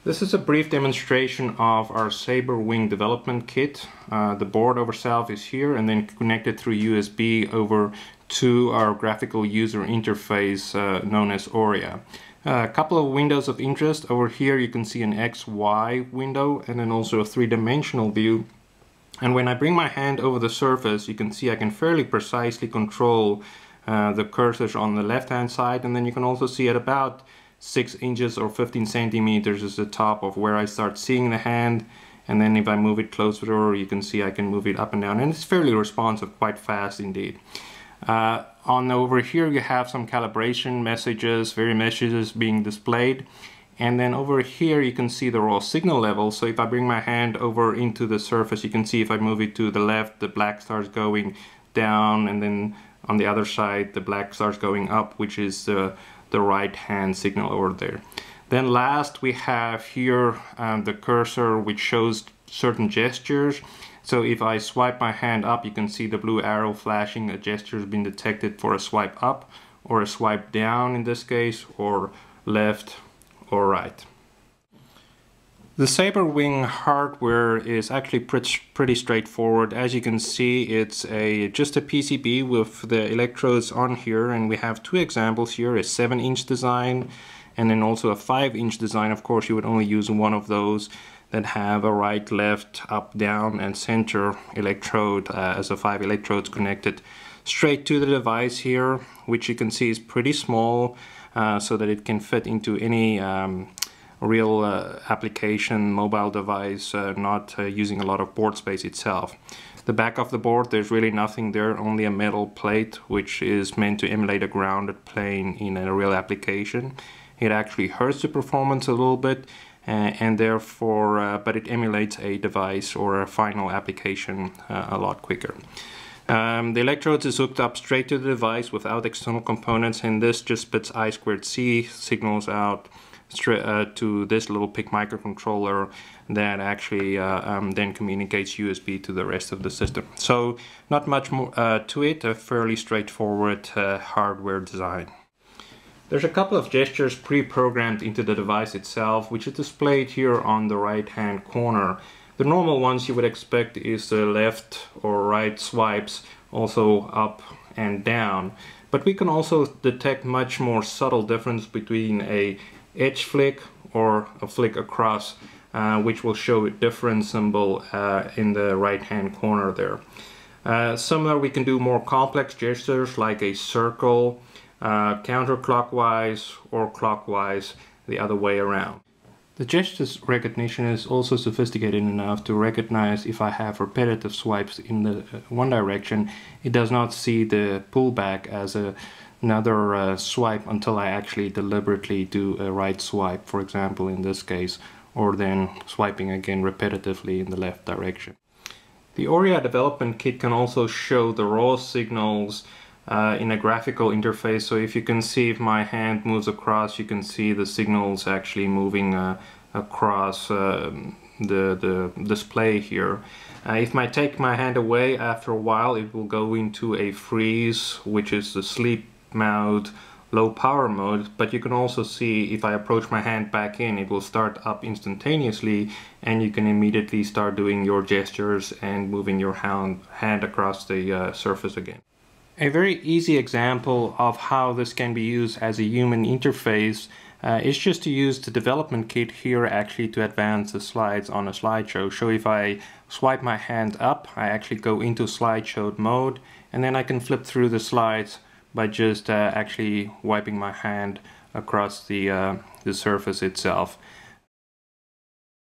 This is a brief demonstration of our Sabre Wing development kit. The board itself is here and then connected through USB over to our graphical user interface known as Aurea. A couple of windows of interest. Over here you can see an XY window and then also a three-dimensional view. And when I bring my hand over the surface, you can see I can fairly precisely control the cursors on the left hand side, and then you can also see at about 6 inches or 15 centimeters is the top of where I start seeing the hand. And then if I move it closer, you can see I can move it up and down, and it's fairly responsive, quite fast indeed. On over here you have some calibration messages, various messages being displayed, and then over here you can see the raw signal level. So if I bring my hand over into the surface, you can see if I move it to the left, the black starts going down, and then on the other side the black starts going up, which is the right hand signal over there. Then last we have here the cursor, which shows certain gestures. So if I swipe my hand up, you can see the blue arrow flashing. A gesture has been detected for a swipe up or a swipe down in this case, or left or right. The Sabre Wing hardware is actually pretty straightforward. As you can see, it's just a PCB with the electrodes on here, and we have two examples here, a 7-inch design and then also a 5-inch design. Of course, you would only use one of those that have a right, left, up, down and center electrode as a 5 electrodes connected straight to the device here, which you can see is pretty small, so that it can fit into any real application, mobile device, not using a lot of board space itself. The back of the board, there's really nothing there, only a metal plate which is meant to emulate a grounded plane in a real application. It actually hurts the performance a little bit, and therefore, but it emulates a device or a final application a lot quicker. The electrodes is hooked up straight to the device without external components, and this just spits I2C signals out to this little PIC microcontroller that actually then communicates USB to the rest of the system. So not much more to it, a fairly straightforward hardware design. There's a couple of gestures pre-programmed into the device itself, which is displayed here on the right hand corner. The normal ones you would expect is the left or right swipes, also up and down. But we can also detect much more subtle difference between a edge flick or a flick across, which will show a different symbol in the right hand corner there. Similar, we can do more complex gestures like a circle, counterclockwise or clockwise, the other way around. The gestures recognition is also sophisticated enough to recognize if I have repetitive swipes in the one direction. It does not see the pullback as another swipe until I actually deliberately do a right swipe, for example in this case, or then swiping again repetitively in the left direction. The Aurea development kit can also show the raw signals in a graphical interface. So if you can see, if my hand moves across, you can see the signals actually moving across the display here. If I take my hand away, after a while it will go into a freeze, which is the sleep mode, low power mode. But you can also see if I approach my hand back in, it will start up instantaneously, and you can immediately start doing your gestures and moving your hand across the surface again. A very easy example of how this can be used as a human interface is just to use the development kit here actually to advance the slides on a slideshow. So if I swipe my hand up, I actually go into slideshow mode, and then I can flip through the slides by just actually wiping my hand across the surface itself.